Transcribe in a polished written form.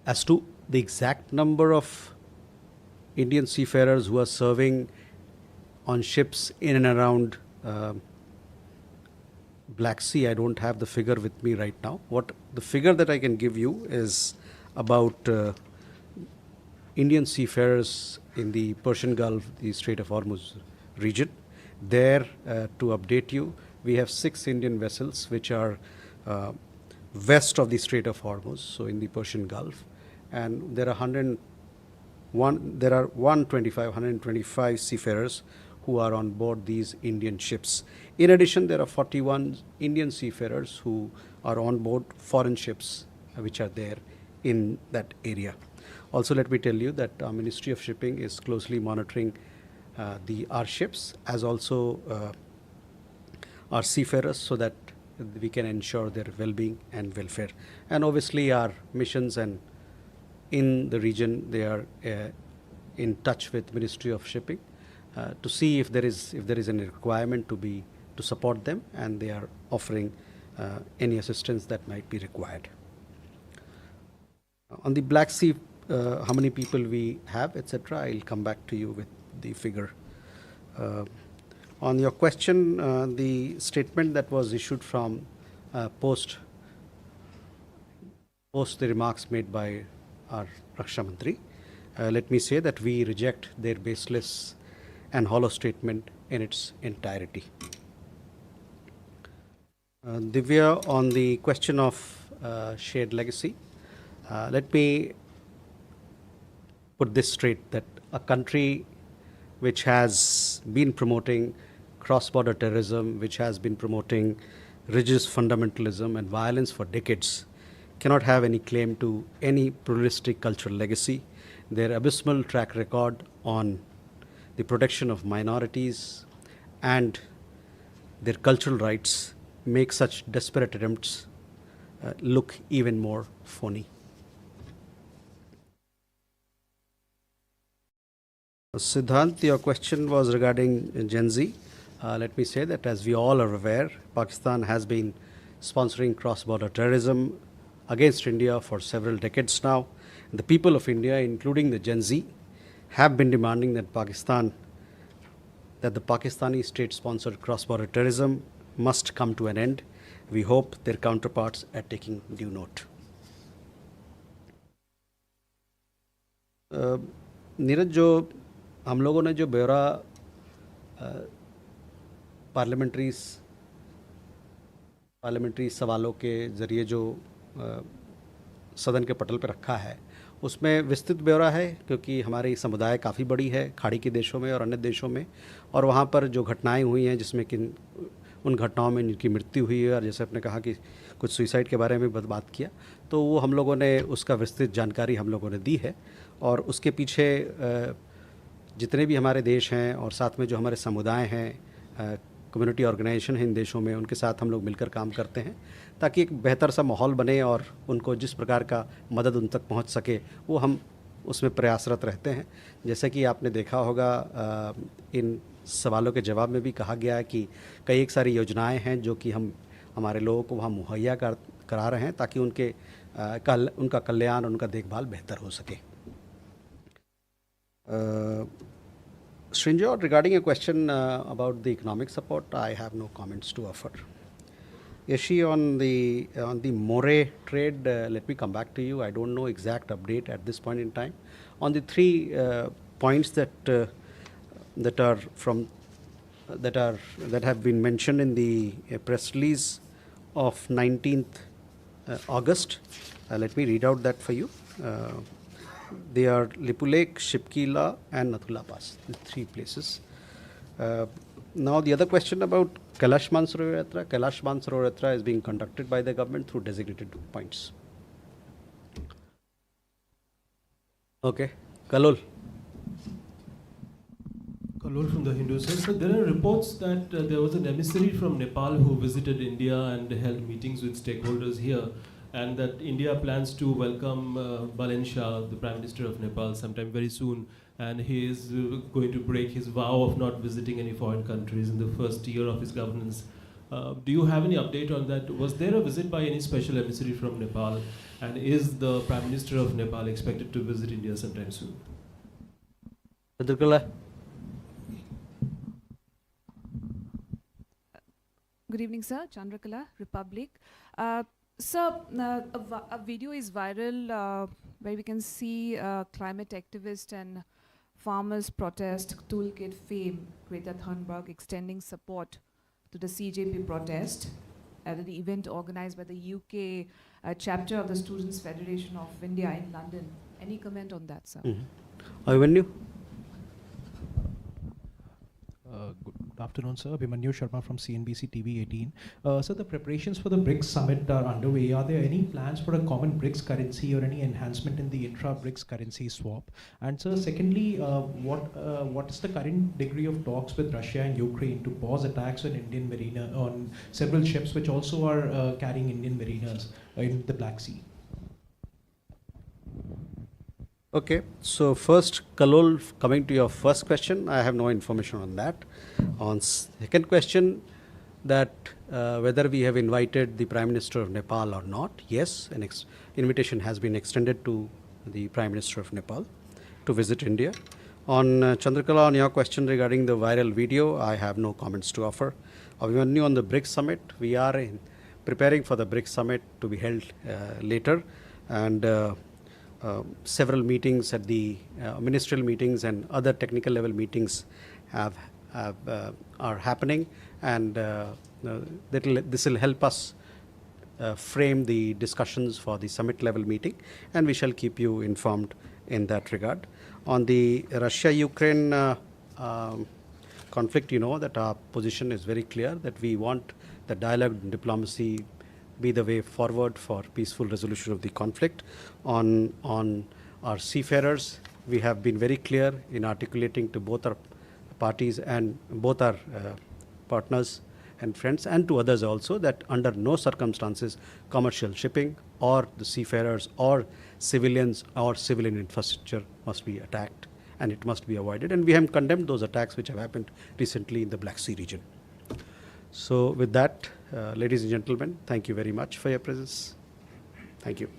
As to the exact number of Indian seafarers who are serving on ships in and around Black Sea, I don't have the figure with me right now. What the figure that I can give you is about Indian seafarers in the Persian Gulf, the Strait of Hormuz region. There, to update you, we have 6 Indian vessels which are west of the Strait of Hormuz, so in the Persian Gulf, and there are 125 seafarers who are on board these Indian ships. In addition, there are 41 Indian seafarers who are on board foreign ships which are there in that area. Also, let me tell you that our Ministry of Shipping is closely monitoring our ships as also our seafarers, so that we can ensure their well-being and welfare. And obviously, our missions and in the region, they are in touch with Ministry of Shipping to see if there is any requirement to support them, and they are offering any assistance that might be required. On the Black Sea, how many people we have, etc., I'll come back to you with the figure. On your question, the statement that was issued from post the remarks made by our Raksha Mantri, let me say that we reject their baseless and hollow statement in its entirety. Divya, on the question of shared legacy, let me put this straight, that a country which has been promoting cross-border terrorism, which has been promoting religious fundamentalism and violence for decades, cannot have any claim to any pluralistic cultural legacy. Their abysmal track record on the protection of minorities and their cultural rights make such desperate attempts look even more phony. Siddhant, your question was regarding Gen Z. Let me say that, as we all are aware, Pakistan has been sponsoring cross-border terrorism against India for several decades now. The people of India, including the Gen Z, have been demanding that the Pakistani state-sponsored cross-border terrorism must come to an end. We hope their counterparts are taking due note. Neeraj, जो हम लोगों ने जो ब्यौरा parliamentary सवालों के ज़रिए जो सदन के पटल पर रखा है, उसमें विस्तृत ब्यौरा है, क्योंकि हमारी समुदाय काफ़ी बड़ी है खाड़ी के देशों में और अन्य देशों में, और वहाँ पर जो घटनाएं हुई हैं जिसमें कि उन घटनाओं में जिनकी मृत्यु हुई है, और जैसे आपने कहा कि कुछ सुसाइड के बारे में बात किया, तो वो हम लोगों ने उसका विस्तृत जानकारी हम लोगों ने दी है। और उसके पीछे जितने भी हमारे देश हैं और साथ में जो हमारे समुदाय हैं, कम्युनिटी ऑर्गेनाइजेशन है इन देशों में, उनके साथ हम लोग मिलकर काम करते हैं ताकि एक बेहतर सा माहौल बने और उनको जिस प्रकार का मदद उन तक पहुंच सके, वो हम उसमें प्रयासरत रहते हैं। जैसे कि आपने देखा होगा, इन सवालों के जवाब में भी कहा गया है कि कई एक सारी योजनाएं हैं जो कि हम हमारे लोगों को वहाँ मुहैया करा रहे हैं ताकि उनका कल्याण, उनका देखभाल बेहतर हो सके। Srinjot, regarding a question about the economic support, I have no comments to offer. Yashi, on the Moray trade, let me come back to you. I don't know exact update at this point in time. On the 3 points that have been mentioned in the press release of 19th August, let me read out that for you. They are Lipulek, Shipkila and Nathula Pass, the 3 places. Now the other question about Kailash Mansarovar Yatra. Kailash Mansarovar Yatra is being conducted by the government through designated points. Okay, Kalol. Kalol from the Hindu side. So there are reports that there was an emissary from Nepal who visited India and held meetings with stakeholders here, and that India plans to welcome Balen Shah, the Prime Minister of Nepal, sometime very soon, and he is going to break his vow of not visiting any foreign countries in the first year of his governance. Do you have any update on that? Was there a visit by any special emissary from Nepal? And is the Prime Minister of Nepal expected to visit India sometime soon? Chandrakala? Good evening, sir. Chandrakala, Republic. Sir, a video is viral where we can see climate activist and farmers protest toolkit fame, Greta Thunberg, extending support to the CJP protest at an event organized by the UK chapter of the Students' Federation of India in London. Any comment on that, sir? Abhimanyu? Good afternoon, sir. Abhimanyu Sharma from CNBC TV 18. So the preparations for the BRICS summit are underway. Are there any plans for a common BRICS currency or any enhancement in the intra-BRICS currency swap? And sir, secondly, what is the current degree of talks with Russia and Ukraine to pause attacks on Indian marina on several ships which also are carrying Indian mariners in the Black Sea? Okay, so first, Kalol, coming to your first question, I have no information on that. On second question, that whether we have invited the Prime Minister of Nepal or not, yes, an invitation has been extended to the Prime Minister of Nepal to visit India. On Chandrakala, on your question regarding the viral video, I have no comments to offer. Abhimanyu, on the BRICS summit, we are preparing for the BRICS summit to be held later, and several meetings at the ministerial meetings and other technical level meetings are happening, and this will help us frame the discussions for the summit level meeting, and we shall keep you informed in that regard. On the Russia-Ukraine conflict, you know that our position is very clear, that we want the dialogue and diplomacy be the way forward for peaceful resolution of the conflict. On our seafarers, we have been very clear in articulating to both our parties and both our partners and friends, and to others also, that under no circumstances commercial shipping or the seafarers or civilians or civilian infrastructure must be attacked, and it must be avoided. And we have condemned those attacks which have happened recently in the Black Sea region. So with that, ladies and gentlemen, thank you very much for your presence. Thank you.